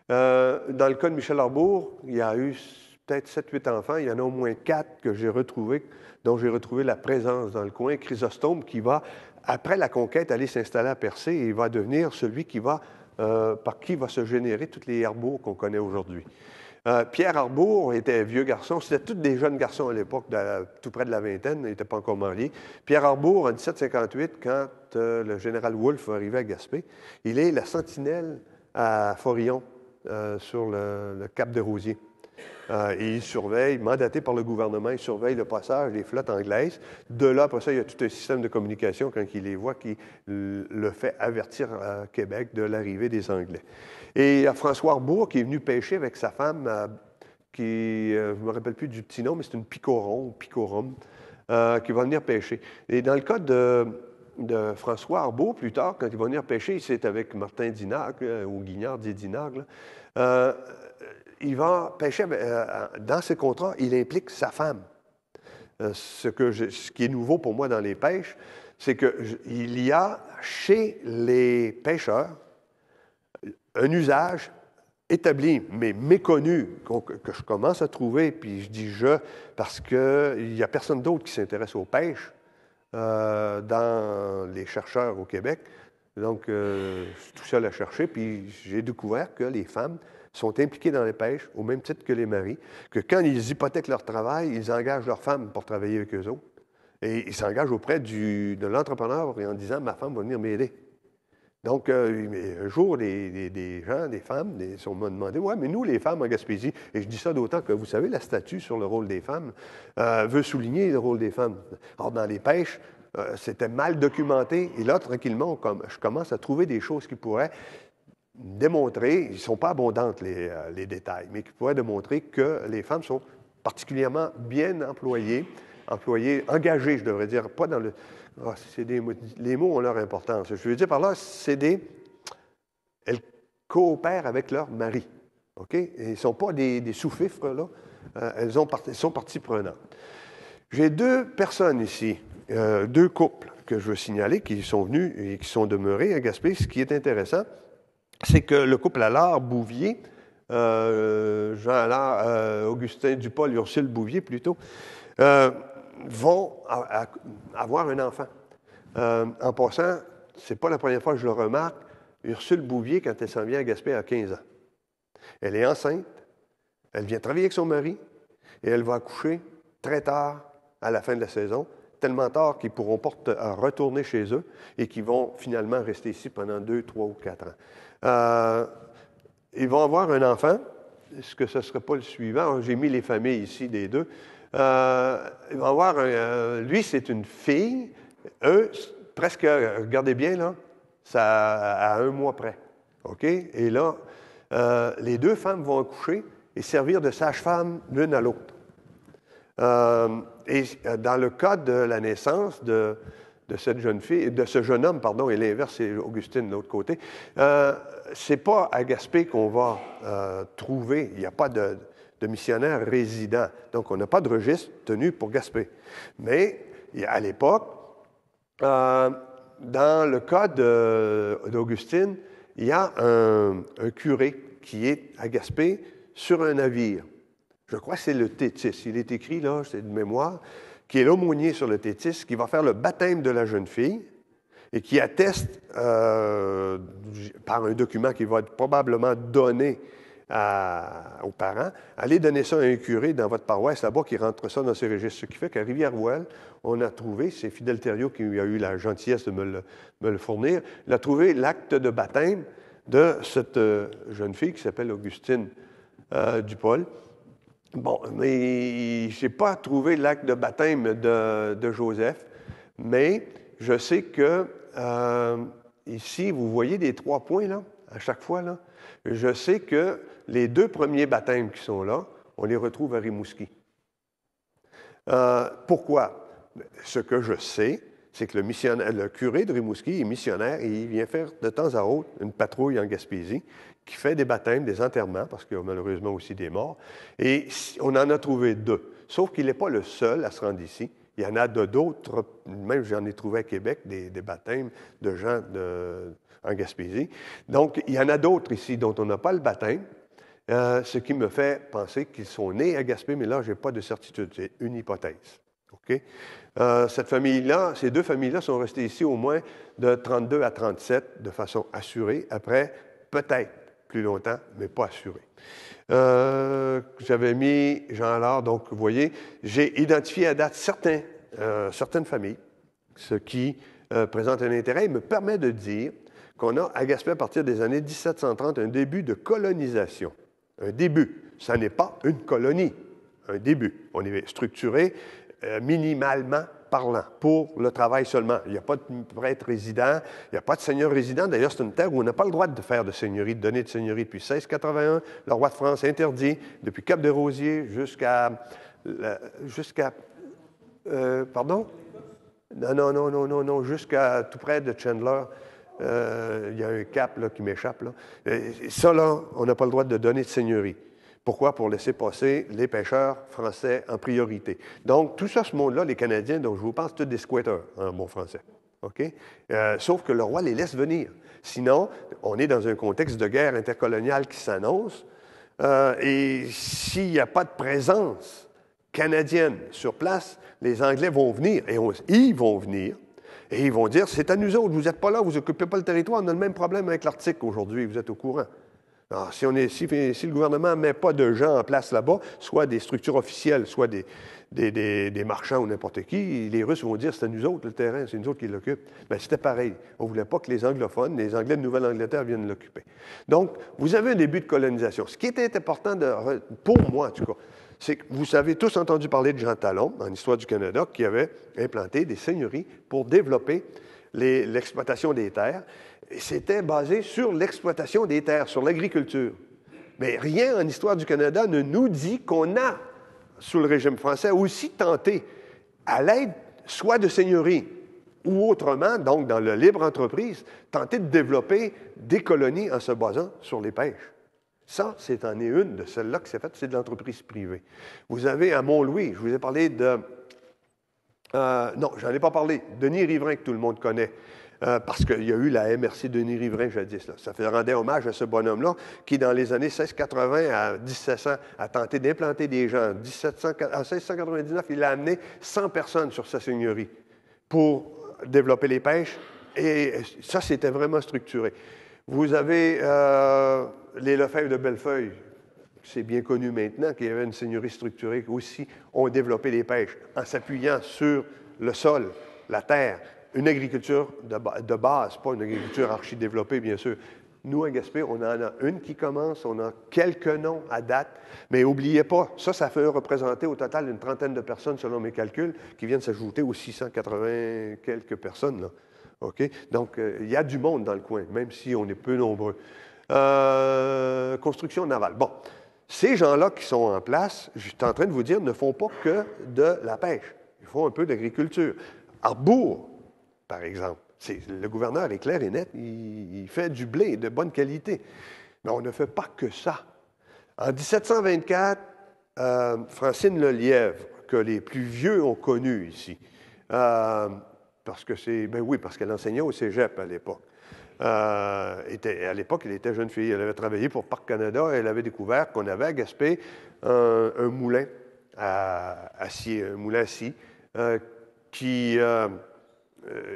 Dans le cas de Michel Arbour, il y a eu peut-être 7-8 enfants. Il y en a au moins 4 que j'ai retrouvés, dont j'ai retrouvé la présence dans le coin. Chrysostome, qui va, après la conquête, aller s'installer à Percé et va devenir celui qui va, par qui va se générer tous les Arbours qu'on connaît aujourd'hui. Pierre Arbour était un vieux garçon. C'était tous des jeunes garçons à l'époque, tout près de la vingtaine. Il n'était pas encore marié. Pierre Arbour, en 1758, quand le général Wolfe va arriver à Gaspé, il est la sentinelle à Forillon, sur le cap de Rosiers. Et il surveille, mandaté par le gouvernement, il surveille le passage des flottes anglaises. De là, après ça, il y a tout un système de communication quand il les voit qui le fait avertir à Québec de l'arrivée des Anglais. Et il y a François Arbour qui est venu pêcher avec sa femme, qui, je ne me rappelle plus du petit nom, mais c'est une picoron, picorum, qui va venir pêcher. Et dans le cas de François Arbault, plus tard, quand il va venir pêcher, c'est avec Martin Dinard, ou Guignard dit Dinard, il va pêcher, dans ses contrats, il implique sa femme. Ce qui est nouveau pour moi dans les pêches, c'est qu'il y a chez les pêcheurs un usage établi, mais méconnu, que je commence à trouver, puis je dis « je » parce qu'il n'y a personne d'autre qui s'intéresse aux pêches dans les chercheurs au Québec. Donc, je suis tout seul à chercher, puis j'ai découvert que les femmes sont impliquées dans les pêches au même titre que les maris, que quand ils hypothèquent leur travail, ils engagent leurs femmes pour travailler avec eux autres. Et ils s'engagent auprès de l'entrepreneur en disant « ma femme va venir m'aider ». Donc, un jour, des gens, des femmes, m'ont demandé « ouais, mais nous, les femmes en Gaspésie », et je dis ça d'autant que, vous savez, la statue sur le rôle des femmes veut souligner le rôle des femmes. Or, dans les pêches, c'était mal documenté, et là, tranquillement, je commence à trouver des choses qui pourraient démontrer, ils ne sont pas abondantes, les détails, mais qui pourraient démontrer que les femmes sont particulièrement bien employées, engagées, je devrais dire, pas dans le... Ah, les mots ont leur importance. Je veux dire par là, elles coopèrent avec leur mari. OK? Et ils ne sont pas des sous-fifres, là. Elles sont partie prenante. J'ai 2 personnes ici, 2 couples que je veux signaler qui sont venus et qui sont demeurés à Gaspé. Ce qui est intéressant, c'est que le couple Allard-Bouvier, Jean Allard, Augustin Dupol, Ursule Bouvier plutôt, vont avoir un enfant. En passant, ce n'est pas la première fois que je le remarque, Ursule Bouvier, quand elle s'en vient à Gaspé, a 15 ans. Elle est enceinte, elle vient travailler avec son mari, et elle va accoucher très tard à la fin de la saison, tellement tard qu'ils ne pourront pas retourner chez eux et qu'ils vont finalement rester ici pendant 2, 3 ou 4 ans. Ils vont avoir un enfant. Est-ce que ce ne serait pas le suivant? J'ai mis les familles ici des 2. Il va avoir lui, c'est une fille. Eux, presque, regardez bien, là, ça à 1 mois près. OK? Et là, les 2 femmes vont accoucher et servir de sage-femme l'une à l'autre. Et dans le cas de la naissance de cette jeune fille, de ce jeune homme, pardon, et l'inverse, c'est Augustine de l'autre côté, c'est pas à Gaspé qu'on va trouver, il n'y a pas de missionnaires résidents. Donc, on n'a pas de registre tenu pour Gaspé. Mais, à l'époque, dans le cas d'Augustine, il y a un curé qui est à Gaspé sur un navire. Je crois que c'est le Tétis. Il est écrit, là, c'est de mémoire, qui est l'aumônier sur le Tétis, qui va faire le baptême de la jeune fille et qui atteste par un document qui va être probablement donné aux parents, allez donner ça à un curé dans votre paroisse là-bas qui rentre ça dans ses registres. Ce qui fait qu'à Rivière-Ouelle, on a trouvé, c'est Fidèle Thériault qui a eu la gentillesse de me le fournir, il a trouvé l'acte de baptême de cette jeune fille qui s'appelle Augustine Dupol. Bon, mais je n'ai pas trouvé l'acte de baptême de Joseph, mais je sais que ici, vous voyez des 3 points, là, à chaque fois, là. Je sais que les 2 premiers baptêmes qui sont là, on les retrouve à Rimouski. Pourquoi? Ce que je sais, c'est que le curé de Rimouski est missionnaire et il vient faire de temps à autre une patrouille en Gaspésie qui fait des baptêmes, des enterrements, parce qu'il y a malheureusement aussi des morts. Et on en a trouvé 2. Sauf qu'il n'est pas le seul à se rendre ici. Il y en a d'autres, même j'en ai trouvé à Québec, des baptêmes de gens en Gaspésie. Donc, il y en a d'autres ici dont on n'a pas le baptême, ce qui me fait penser qu'ils sont nés à Gaspé, mais là, je n'ai pas de certitude, c'est une hypothèse. OK? Cette famille-là, ces deux familles-là sont restées ici au moins de 32 à 37 de façon assurée. Après, peut-être plus longtemps, mais pas assurée. J'avais mis Jean Allard, donc vous voyez, j'ai identifié à date certaines familles, ce qui présente un intérêt et me permet de dire qu'on a à Gaspé, à partir des années 1730, un début de colonisation. Un début. Ça n'est pas une colonie. Un début. On est structuré minimalement parlant, pour le travail seulement. Il n'y a pas de prêtre résident, il n'y a pas de seigneur résident. D'ailleurs, c'est une terre où on n'a pas le droit de faire de seigneurie, de donner de seigneurie depuis 1681. Le roi de France interdit, depuis Cap-des-Rosiers jusqu'à... pardon? Non, jusqu'à tout près de Chandler. Il y a un cap là, qui m'échappe. Là. Ça, là, on n'a pas le droit de donner de seigneurie. Pourquoi? Pour laisser passer les pêcheurs français en priorité. Donc, tout ça, ce monde-là, les Canadiens, dont je vous parle, c'est tous des squatters, en bon français. OK? Sauf que le roi les laisse venir. Sinon, on est dans un contexte de guerre intercoloniale qui s'annonce. Et s'il n'y a pas de présence canadienne sur place, les Anglais vont venir. Et ils vont venir. Et ils vont dire, c'est à nous autres, vous n'êtes pas là, vous n'occupez pas le territoire. On a le même problème avec l'Arctique aujourd'hui, vous êtes au courant. Alors, si le gouvernement ne met pas de gens en place là-bas, soit des structures officielles, soit des marchands ou n'importe qui, les Russes vont dire, c'est à nous autres le terrain, c'est nous autres qui l'occupent. Bien, c'était pareil. On ne voulait pas que les anglophones, les Anglais de Nouvelle-Angleterre viennent l'occuper. Donc, vous avez un début de colonisation. Ce qui était important, pour moi en tout cas, c'est que vous avez tous entendu parler de Jean Talon, en Histoire du Canada, qui avait implanté des seigneuries pour développer l'exploitation des terres. C'était basé sur l'exploitation des terres, sur l'agriculture. Mais rien en Histoire du Canada ne nous dit qu'on a, sous le régime français, aussi tenté, à l'aide soit de seigneuries ou autrement, donc dans la libre entreprise, tenter de développer des colonies en se basant sur les pêches. Ça, c'est en est une de celles-là qui s'est faite, c'est de l'entreprise privée. Vous avez à Mont-Louis, je vous ai parlé de... non, j'en ai pas parlé. Denis Riverain, que tout le monde connaît, parce qu'il y a eu la MRC Denis Riverain jadis. Là. Ça rendait hommage à ce bonhomme-là qui, dans les années 1680 à 1700, a tenté d'implanter des gens. En 1699, il a amené 100 personnes sur sa seigneurie pour développer les pêches. Et ça, c'était vraiment structuré. Vous avez les Lefebvre de Bellefeuille. C'est bien connu maintenant qu'il y avait une seigneurie structurée qui aussi ont développé les pêches en s'appuyant sur le sol, la terre, une agriculture de base, pas une agriculture archi-développée, bien sûr. Nous, à Gaspé, on en a une qui commence, on a quelques noms à date, mais n'oubliez pas, ça fait représenter au total une trentaine de personnes, selon mes calculs, qui viennent s'ajouter aux 680 quelques personnes, là. OK? Donc, il y a du monde dans le coin, même si on est peu nombreux. Construction navale. Bon. Ces gens-là qui sont en place, je suis en train de vous dire, ne font pas que de la pêche. Ils font un peu d'agriculture. Arbour, par exemple, le gouverneur est clair et net, il fait du blé de bonne qualité. Mais on ne fait pas que ça. En 1724, Francine Lelièvre, que les plus vieux ont connu ici, parce qu'elle enseignait au cégep à l'époque. À l'époque, elle était jeune fille. Elle avait travaillé pour Parc Canada et elle avait découvert qu'on avait à Gaspé un moulin à scie, qui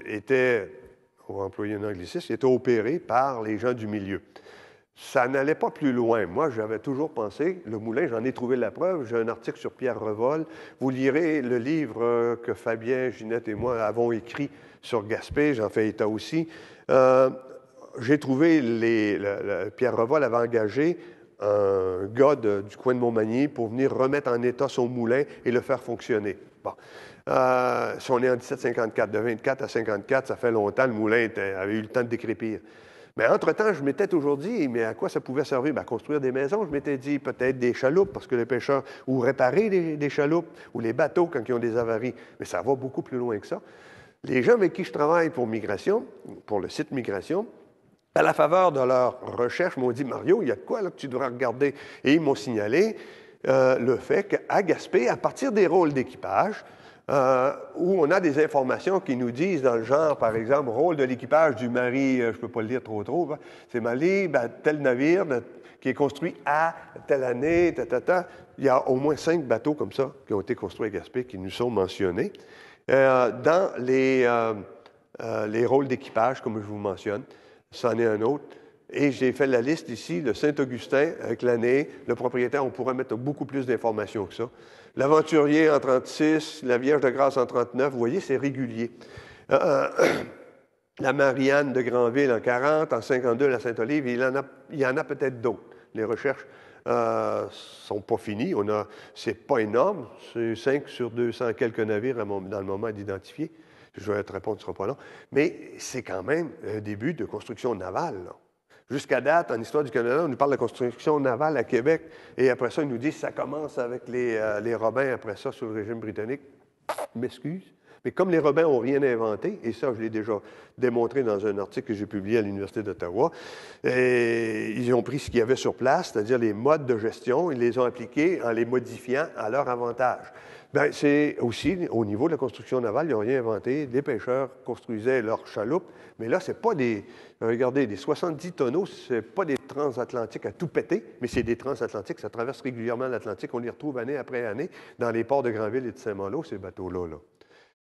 était, on va employer un anglicisme, était opéré par les gens du milieu. Ça n'allait pas plus loin. Moi, j'avais toujours pensé, le moulin, j'en ai trouvé la preuve. J'ai un article sur Pierre Revol. Vous lirez le livre que Fabien, Ginette et moi avons écrit sur Gaspé. J'en fais état aussi. J'ai trouvé, Pierre Revol avait engagé un gars du coin de Montmagny pour venir remettre en état son moulin et le faire fonctionner. Bon. Si on est en 1754, de 24 à 54, ça fait longtemps, le moulin avait eu le temps de décrépir. Mais entre-temps, je m'étais toujours dit, mais à quoi ça pouvait servir? Bien, à construire des maisons. Je m'étais dit peut-être des chaloupes, parce que les pêcheurs, ou réparer des chaloupes, ou les bateaux quand ils ont des avaries. Mais ça va beaucoup plus loin que ça. Les gens avec qui je travaille pour Migration, pour le site Migration, à la faveur de leur recherche, m'ont dit « Mario, il y a de quoi là, que tu devrais regarder? » Et ils m'ont signalé le fait qu'à Gaspé, à partir des rôles d'équipage, où on a des informations qui nous disent dans le genre, par exemple, rôle de l'équipage du Marie, je ne peux pas le lire trop, hein, c'est Marie, ben, tel navire qui est construit à telle année, Il y a au moins 5 bateaux comme ça qui ont été construits à Gaspé qui nous sont mentionnés. Dans les rôles d'équipage, comme je vous mentionne, c'en est un autre. Et j'ai fait la liste ici, le Saint-Augustin avec l'année. Le propriétaire, on pourrait mettre beaucoup plus d'informations que ça. L'Aventurier en 36, la Vierge de Grâce en 39. Vous voyez, c'est régulier. La Marianne de Granville en 40, en 52, la Saint-Olive. Il y en a peut-être d'autres. Les recherches ne sont pas finies. C'est pas énorme. C'est 5 sur 200 quelques navires dans le moment d'identifier. Je vais te répondre, ce ne sera pas long. Mais c'est quand même un début de construction navale, là. Jusqu'à date, en histoire du Canada, on nous parle de la construction navale à Québec, et après ça, ils nous disent que ça commence avec les Robins, après ça, sous le régime britannique. Je m'excuse, mais comme les Robins n'ont rien inventé, et ça, je l'ai déjà démontré dans un article que j'ai publié à l'Université d'Ottawa, ils ont pris ce qu'il y avait sur place, c'est-à-dire les modes de gestion, ils les ont appliqués en les modifiant à leur avantage. Bien, c'est aussi, au niveau de la construction navale, ils n'ont rien inventé. Les pêcheurs construisaient leurs chaloupes, mais là, c'est pas regardez, des 70 tonneaux, c'est pas des transatlantiques à tout péter, mais c'est des transatlantiques, ça traverse régulièrement l'Atlantique. On les retrouve année après année dans les ports de Granville et de Saint-Malo, ces bateaux-là, là.